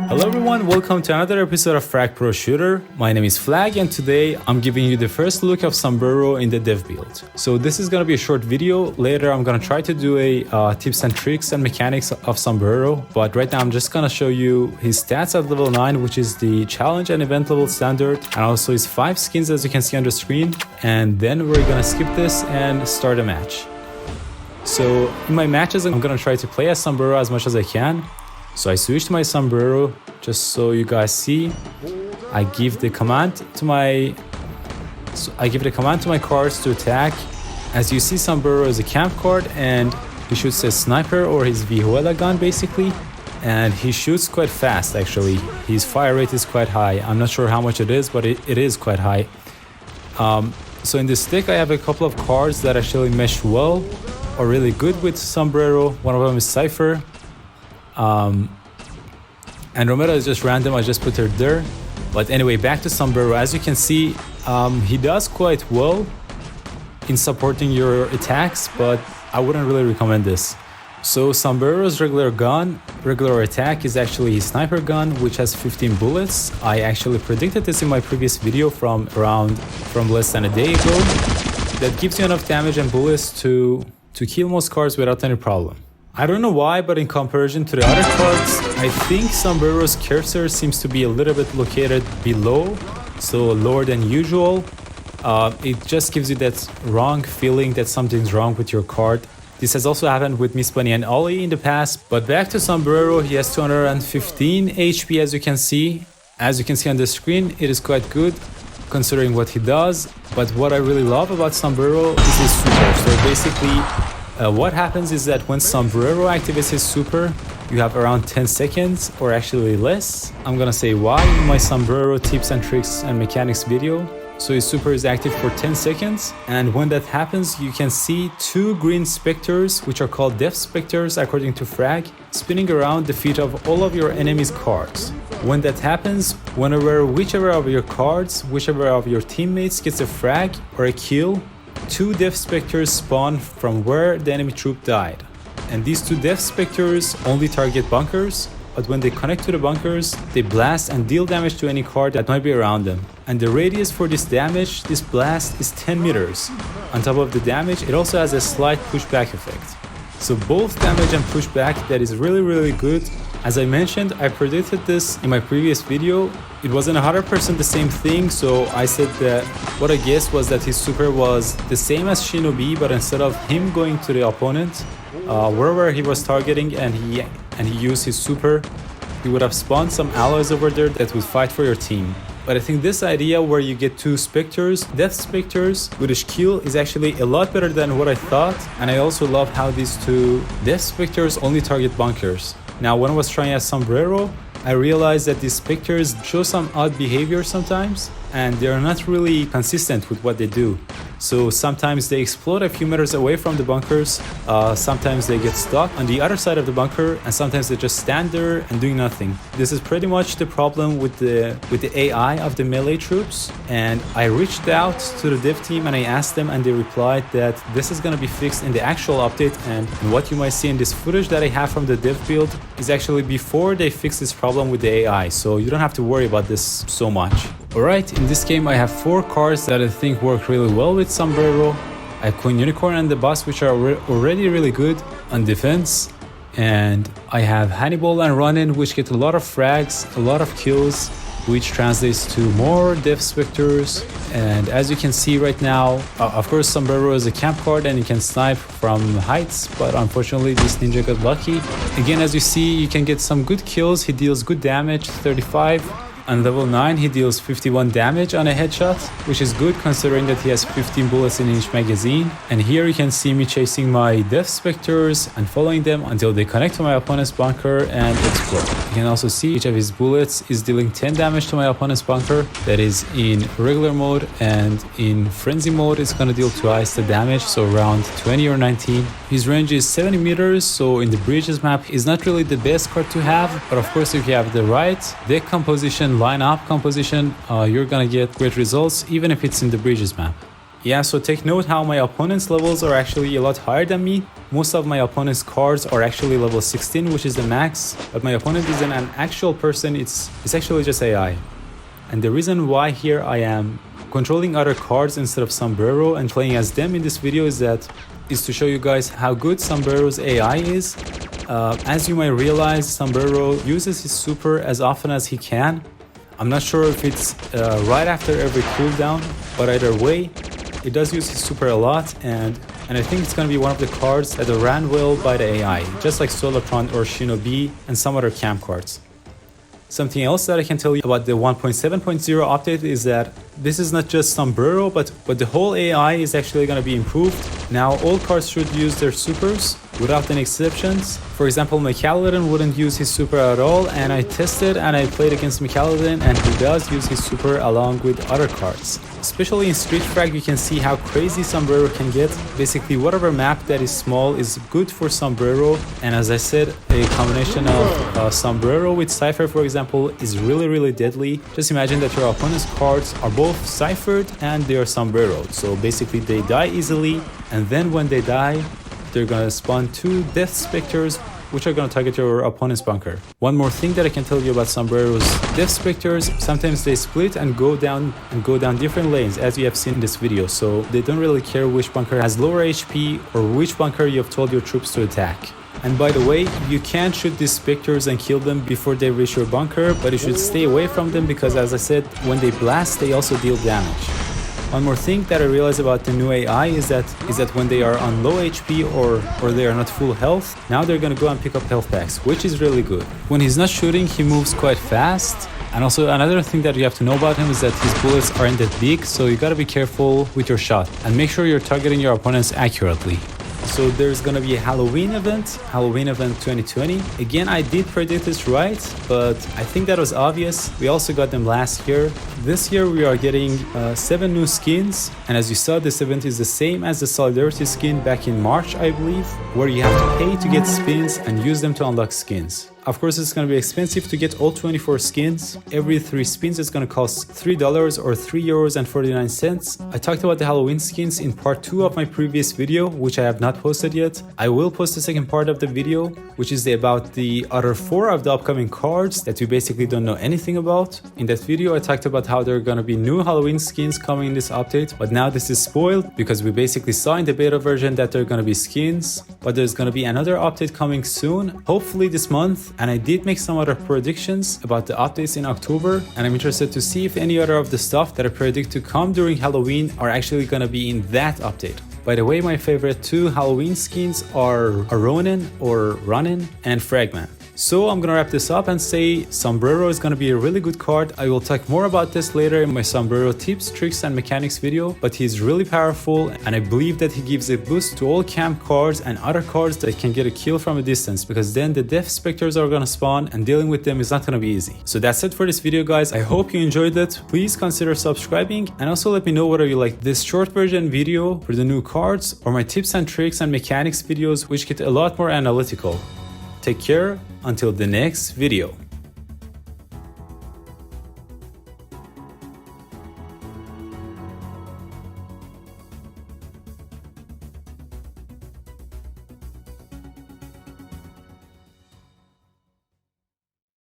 Hello everyone, welcome to another episode of Frag Pro Shooter. My name is Flag and today I'm giving you the first look of Sombrero in the dev build. So this is gonna be a short video. Later I'm gonna try to do a tips and tricks and mechanics of Sombrero, but right now I'm just gonna show you his stats at level 9, which is the challenge and event level standard, and also his 5 skins as you can see on the screen, and then we're gonna skip this and start a match. So in my matches I'm gonna try to play as Sombrero as much as I can. So I switched my Sombrero just so you guys see. I give the command to my cards to attack. As you see, Sombrero is a camp card and he shoots a sniper or his Vihuela gun basically, and he shoots quite fast actually. His fire rate is quite high. I'm not sure how much it is, but it is quite high. So in this deck I have a couple of cards that actually mesh well or really good with Sombrero. One of them is Cypher. And Romero is just random, I just put her there. But anyway, back to Sombrero. As you can see, he does quite well in supporting your attacks, but I wouldn't really recommend this. So Sombrero's regular attack is actually his sniper gun, which has 15 bullets. I actually predicted this in my previous video from less than a day ago. That gives you enough damage and bullets to kill most cards without any problem. I don't know why, but in comparison to the other cards, I think Sombrero's cursor seems to be a little bit located below, so lower than usual. It just gives you that wrong feeling that something's wrong with your card. This has also happened with Miss Bunny and Ollie in the past. But back to Sombrero, he has 215 HP as you can see. As you can see on the screen, it is quite good considering what he does. But what I really love about Sombrero is his super. So basically, what happens is that when Sombrero activates his super, you have around 10 seconds or actually less. I'm gonna say why in my Sombrero tips and tricks and mechanics video. So his super is active for 10 seconds, and when that happens you can see 2 green specters, which are called Death Specters according to Frag, spinning around the feet of all of your enemies' cards. When that happens, whichever of your cards, whichever of your teammates gets a frag or a kill, 2 Death Specters spawn from where the enemy troop died. And these 2 Death Specters only target bunkers, but when they connect to the bunkers, they blast and deal damage to any card that might be around them. And the radius for this damage, this blast, is 10 meters. On top of the damage, it also has a slight pushback effect. So both damage and pushback, that is really good. As I mentioned, I predicted this in my previous video. It wasn't 100% the same thing, so I said that what I guessed was that his super was the same as Shinobi, but instead of him going to the opponent, wherever he was targeting and he used his super, he would have spawned some allies over there that would fight for your team. But I think this idea where you get 2 specters, Death Specters, with a kill is actually a lot better than what I thought. And I also love how these 2 Death Specters only target bunkers. Now when I was trying as Sombrero, I realized that these specters show some odd behavior sometimes, and they're not really consistent with what they do. So sometimes they explode a few meters away from the bunkers, sometimes they get stuck on the other side of the bunker, and sometimes they just stand there and doing nothing. This is pretty much the problem with the AI of the melee troops, and I reached out to the dev team and I asked them, and they replied that this is going to be fixed in the actual update, and what you might see in this footage that I have from the dev build is actually before they fix this problem with the AI, so you don't have to worry about this so much. Alright, in this game I have 4 cards that I think work really well with Sombrero. I have Queen Unicorn and the Boss, which are already really good on defense. And I have Hannibal and Ronin, which get a lot of frags, a lot of kills, which translates to more Death Specters. And as you can see right now, of course Sombrero is a camp card and you can snipe from heights, but unfortunately this ninja got lucky. Again, as you see, you can get some good kills. He deals good damage, 35. On level 9 he deals 51 damage on a headshot, which is good considering that he has 15 bullets in each magazine. And here you can see me chasing my Death Specters and following them until they connect to my opponent's bunker and explode. You can also see each of his bullets is dealing 10 damage to my opponent's bunker. That is in regular mode, and in frenzy mode it's gonna deal twice the damage, so around 20 or 19. His range is 70 meters, so in the bridges map is not really the best card to have, but of course if you have the right deck composition, line-up composition, you're gonna get great results even if it's in the bridges map. Yeah, so take note how my opponent's levels are actually a lot higher than me. most of my opponent's cards are actually level 16, which is the max, but my opponent isn't an actual person, it's actually just AI. And the reason why here I am controlling other cards instead of Sombrero and playing as them in this video is to show you guys how good Sombrero's AI is. As you might realize, Sombrero uses his super as often as he can. I'm not sure if it's right after every cooldown, but either way, it does use his super a lot, and I think it's going to be one of the cards that are ran well by the AI, just like Solopron or Shinobi and some other camp cards. Something else that I can tell you about the 1.7.0 update is that this is not just Sombrero, but the whole AI is actually going to be improved. Now all cards should use their supers without any exceptions. For example, Mikaladin wouldn't use his super at all, and I tested and I played against Mikaladin and he does use his super along with other cards. Especially in Street Frag, you can see how crazy Sombrero can get. Basically, whatever map that is small is good for Sombrero, and as I said, a combination of Sombrero with Cypher, for example, is really deadly. Just imagine that your opponent's cards are both Cyphered and they are Sombrero, so basically they die easily, and then when they die, they're gonna spawn 2 Death Specters, which are gonna target your opponent's bunker. One more thing that I can tell you about Sombrero's Death Specters, sometimes they split and go down different lanes, as you have seen in this video, so they don't really care which bunker has lower HP or which bunker you have told your troops to attack. And by the way, you can shoot these Specters and kill them before they reach your bunker, but you should stay away from them because, as I said, when they blast, they also deal damage. One more thing that I realized about the new AI is that when they are on low HP or they are not full health, now they're gonna go and pick up health packs, which is really good. When he's not shooting, he moves quite fast. And also another thing that you have to know about him is that his bullets aren't that big, so you gotta be careful with your shot and make sure you're targeting your opponents accurately. So there's gonna be a Halloween event 2020. Again, I did predict this right, but I think that was obvious. We also got them last year. This year we are getting 7 new skins, and as you saw, this event is the same as the Solidarity skin back in March, I believe, where you have to pay to get spins and use them to unlock skins. Of course, it's going to be expensive to get all 24 skins. Every 3 spins is going to cost $3 or €3.49. I talked about the Halloween skins in part 2 of my previous video, which I have not posted yet. I will post the second part of the video, which is about the other 4 of the upcoming cards that we basically don't know anything about. In that video, I talked about how there are going to be new Halloween skins coming in this update, but now this is spoiled because we basically saw in the beta version that there are going to be skins, but there's going to be another update coming soon, hopefully this month. And I did make some other predictions about the updates in October, and I'm interested to see if any other of the stuff that I predict to come during Halloween are actually gonna be in that update. By the way, my favorite 2 Halloween skins are Ronin or Ronin and Fragman. So I'm gonna wrap this up and say Sombrero is gonna be a really good card. I will talk more about this later in my Sombrero tips, tricks and mechanics video, but he's really powerful and I believe that he gives a boost to all camp cards and other cards that can get a kill from a distance, because then the Death Specters are gonna spawn and dealing with them is not gonna be easy. So that's it for this video, guys. I hope you enjoyed it. Please consider subscribing and also let me know whether you like this short version video for the new cards or my tips and tricks and mechanics videos, which get a lot more analytical. Take care until the next video.